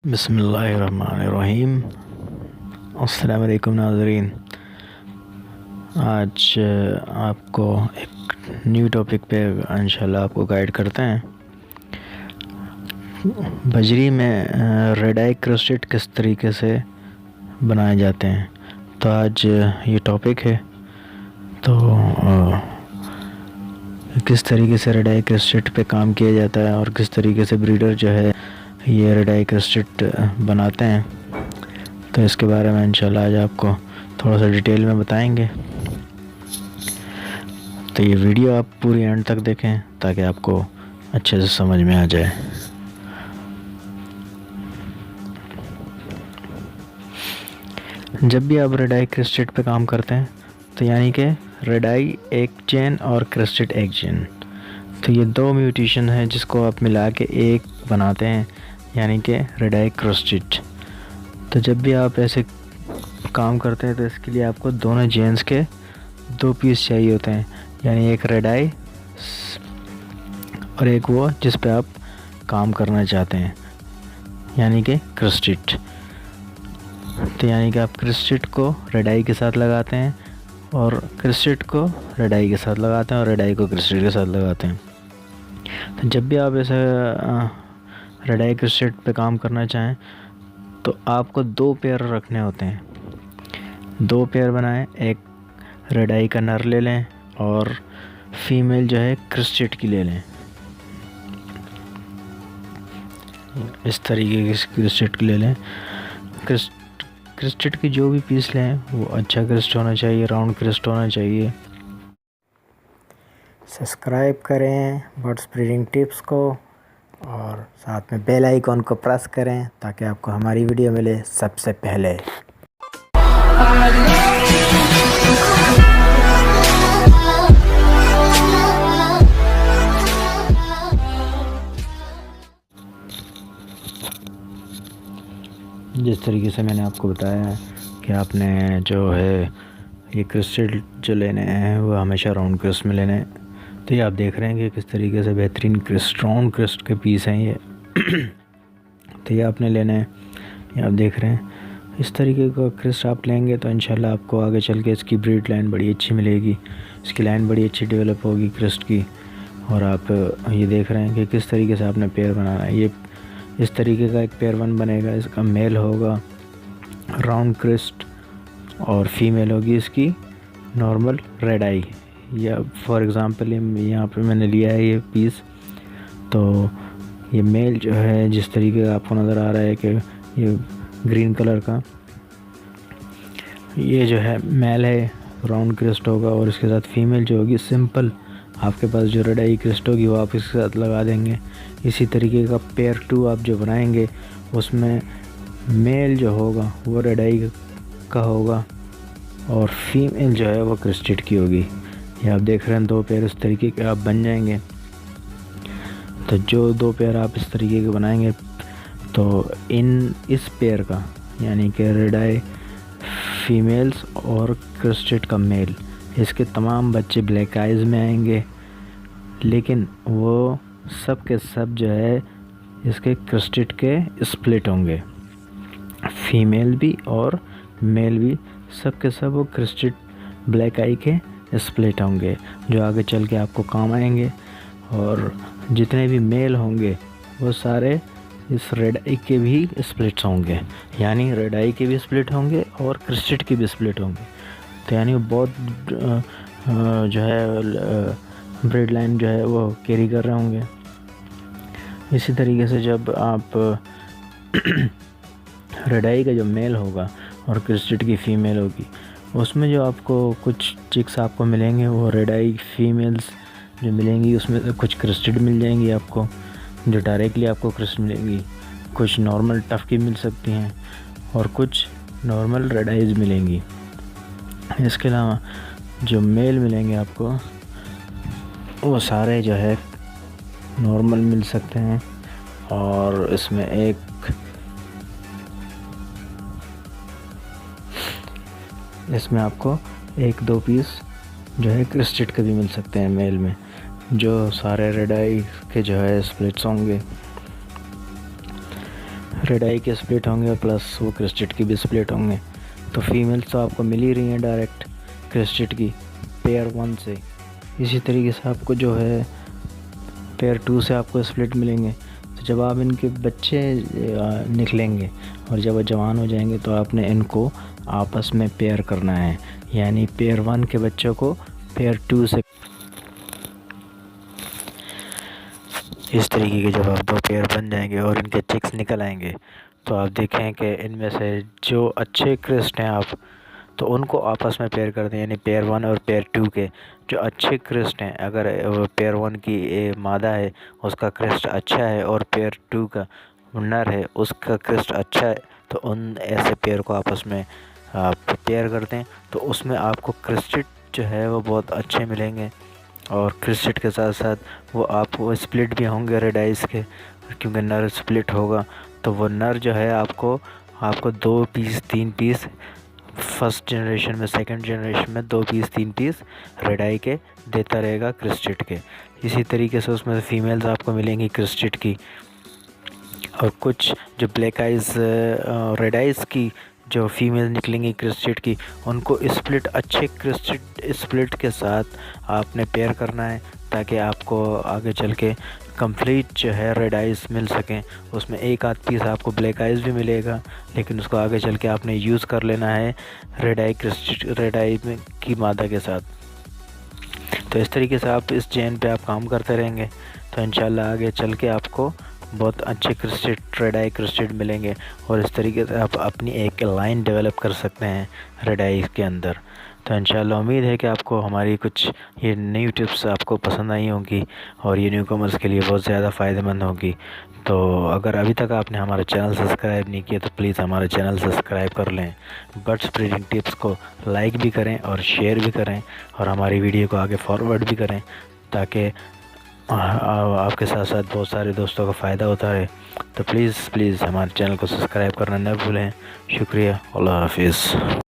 बिस्मिल्लाहिर्रहमानिर्रहीम। अस्सलाम वालेकुम नाज़रीन। आज आपको एक न्यू टॉपिक पे इंशाल्लाह आपको गाइड करते हैं। बजरी में रेड आई क्रस्टेड किस तरीके से बनाए जाते हैं, तो आज ये टॉपिक है। तो किस तरीके से रेड आई क्रस्टेड पे काम किया जाता है और किस तरीके से ब्रीडर जो है ये रेड आई क्रस्टेड बनाते हैं, तो इसके बारे में इंशाल्लाह आज आपको थोड़ा सा डिटेल में बताएंगे। तो ये वीडियो आप पूरी एंड तक देखें ताकि आपको अच्छे से समझ में आ जाए। जब भी आप रेड आई क्रस्टेड पे काम करते हैं तो यानी कि रेड आई एक चेन और क्रस्टेड एक चेन, तो ये दो म्यूटेशन है जिसको आप मिला के एक बनाते हैं यानी कि रेड आई क्रस्टेड। तो जब भी आप ऐसे काम करते हैं तो इसके लिए आपको दोनों जेन्स के दो पीस चाहिए होते हैं, यानी एक रेड आई और एक वो जिस पे आप काम करना चाहते हैं यानी कि क्रस्टेड। तो यानी कि आप क्रस्टेड को रेड आई के साथ लगाते हैं और क्रस्टेड को रेड आई के साथ लगाते हैं और रेड आई को क्रस्टेड के साथ लगाते हैं। तो जब भी आप ऐसा रेड आई क्रस्टेड पे काम करना चाहें तो आपको दो पेयर रखने होते हैं। दो पेयर बनाएं, एक रेड आई का नर ले लें और फीमेल जो है क्रस्टेड की ले लें। इस तरीके की क्रस्टेड की ले लें। क्रिस्टेड की जो भी पीस लें वो अच्छा क्रिस्ट होना चाहिए, राउंड क्रिस्ट होना चाहिए। सब्सक्राइब करें बर्ड्स ब्रीडिंग टिप्स को और साथ में बेल आइकॉन को प्रेस करें ताकि आपको हमारी वीडियो मिले सबसे पहले। जिस तरीके से मैंने आपको बताया कि आपने जो है ये क्रिस्टल जो लेने हैं वो हमेशा राउंड क्रिस्ट में लेने हैं। तो ये आप देख रहे हैं कि किस तरीके से बेहतरीन क्रिस्ट राउंड क्रिस्ट के पीस हैं ये। तो ये आपने लेने हैं, ये आप देख रहे हैं इस तरीके का क्रिस्ट आप लेंगे तो इंशाल्लाह आपको आगे चल के इसकी ब्रीड लाइन बड़ी अच्छी मिलेगी, इसकी लाइन बड़ी अच्छी डेवलप होगी क्रिस्ट की। और आप ये देख रहे हैं कि किस तरीके से आपने पेयर बनाना है। ये इस तरीके का एक पेयर वन बनेगा, इसका मेल होगा राउंड क्रिस्ट और फीमेल होगी इसकी नॉर्मल रेड आई। या फॉर एग्ज़ाम्पल यहाँ पे मैंने लिया है ये पीस, तो ये मेल जो है जिस तरीके का आपको नज़र आ रहा है कि ये ग्रीन कलर का ये जो है मेल है, राउंड क्रिस्ट होगा और इसके साथ फीमेल जो होगी सिंपल आपके पास जो रेड आई क्रिस्ट होगी वो आप इसके साथ लगा देंगे। इसी तरीके का पेयर टू आप जो बनाएंगे उसमें मेल जो होगा वो रेड आई का होगा और फीमेल जो है वो क्रिस्टेड की होगी। ये आप देख रहे हैं दो पेयर इस तरीके के आप बन जाएंगे। तो जो दो पेयर आप इस तरीके के बनाएंगे तो इस पेयर का यानी कि रेड आई फीमेल्स और क्रिस्टेड का मेल, इसके तमाम बच्चे ब्लैक आइज़ में आएंगे, लेकिन वो सब के सब जो है इसके क्रिस्टेड के स्प्लिट होंगे। फीमेल भी और मेल भी सब के सब वो क्रिस्टेड ब्लैक आई के स्प्लिट होंगे जो आगे चल के आपको काम आएंगे। और जितने भी मेल होंगे वो सारे इस रेड आई के भी स्प्लिट्स होंगे, यानी रेड आई के भी स्प्लिट होंगे और क्रिस्टेड के भी स्प्लिट होंगे। तो यानी वो बहुत जो है ब्रीड लाइन जो है वो कैरी कर रहे होंगे। इसी तरीके से जब आप रेड आई का जो मेल होगा और क्रिस्टेड की फ़ीमेल होगी उसमें जो आपको कुछ चिक्स आपको मिलेंगे वो रेड आई फीमेल्स जो मिलेंगी उसमें से कुछ क्रिस्टेड मिल जाएंगी आपको, जो डायरेक्टली आपको क्रिस्ट मिलेंगी। कुछ नॉर्मल टफ की मिल सकती हैं और कुछ नॉर्मल रेड आइज मिलेंगी। इसके अलावा जो मेल मिलेंगे आपको वो सारे जो है नॉर्मल मिल सकते हैं और इसमें इसमें आपको एक दो पीस जो है क्रिस्टेड के भी मिल सकते हैं मेल में, जो सारे रेड आई के जो है स्प्लिट्स होंगे। रेड आई के स्प्लिट होंगे प्लस वो क्रिस्टेड की भी स्प्लिट होंगे। तो फीमेल्स तो आपको मिल ही रही हैं डायरेक्ट क्रिस्टेड की पेयर 1 से। इसी तरीके से आपको जो है पेयर 2 से आपको स्प्लिट मिलेंगे। तो जब आप इनके बच्चे निकलेंगे और जब वो जवान हो जाएंगे तो आपने इनको आपस में पेयर करना है, यानी पेयर 1 के बच्चों को पेयर 2 से। इस तरीके के जब आप 2 पेयर बन जाएंगे और इनके चिक्स निकल आएंगे तो आप देखें कि इनमें से जो अच्छे क्रिस्ट हैं आप तो उनको आपस में पेयर कर दें, यानी पेयर 1 और पेयर 2 के जो अच्छे क्रिस्ट हैं, अगर पेयर 1 की मादा है उसका क्रिस्ट अच्छा है और पेयर 2 का नर है उसका क्रिस्ट अच्छा है, तो उन ऐसे पेयर को आपस में आप पेयर कर दें। तो उसमें आपको क्रिस्टेड जो है वो बहुत अच्छे मिलेंगे और क्रिस्टेड के साथ साथ वो आपको स्प्लिट भी होंगे रेड आइज़ के, क्योंकि नर स्प्लिट होगा तो वो नर जो है आपको 2 पीस 3 पीस फर्स्ट जनरेशन में, सेकंड जनरेशन में 2 पीस 3 पीस रेड आई के देता रहेगा क्रिस्टेड के। इसी तरीके से उसमें फीमेल्स आपको मिलेंगी क्रिस्टेड की, और कुछ जो ब्लैक आइज़ रेड आइज़ की जो फीमेल निकलेंगी क्रिस्टेड की उनको स्प्लिट अच्छे क्रिस्टेड स्प्लिट के साथ आपने पेयर करना है, ताकि आपको आगे चल के कंप्लीट जो है रेड आइज़ मिल सकें। उसमें एक आध पीस आपको ब्लैक आइज़ भी मिलेगा, लेकिन उसको आगे चल के आपने यूज़ कर लेना है रेड आई में की मादा के साथ। तो इस तरीके से आप इस चेन पे आप काम करते रहेंगे तो इंशाल्लाह आगे चल के आपको बहुत अच्छे क्रिस्टेड रेड आई क्रिस्टेड मिलेंगे और इस तरीके से आप अपनी एक लाइन डेवलप कर सकते हैं रेड आई के अंदर। तो इंशाल्लाह उम्मीद है कि आपको हमारी कुछ ये न्यू टिप्स आपको पसंद आई होंगी और ये न्यू कमर्स के लिए बहुत ज़्यादा फ़ायदेमंद होगी। तो अगर अभी तक आपने हमारा चैनल सब्सक्राइब नहीं किया तो प्लीज़ हमारा चैनल सब्सक्राइब कर लें, बर्ड्स ब्रीडिंग टिप्स को लाइक भी करें और शेयर भी करें और हमारी वीडियो को आगे फॉरवर्ड भी करें, ताकि आपके साथ साथ बहुत सारे दोस्तों का फ़ायदा होता है। तो प्लीज़ हमारे चैनल को सब्सक्राइब करना न भूलें। शुक्रिया, अल्लाह हाफिज़।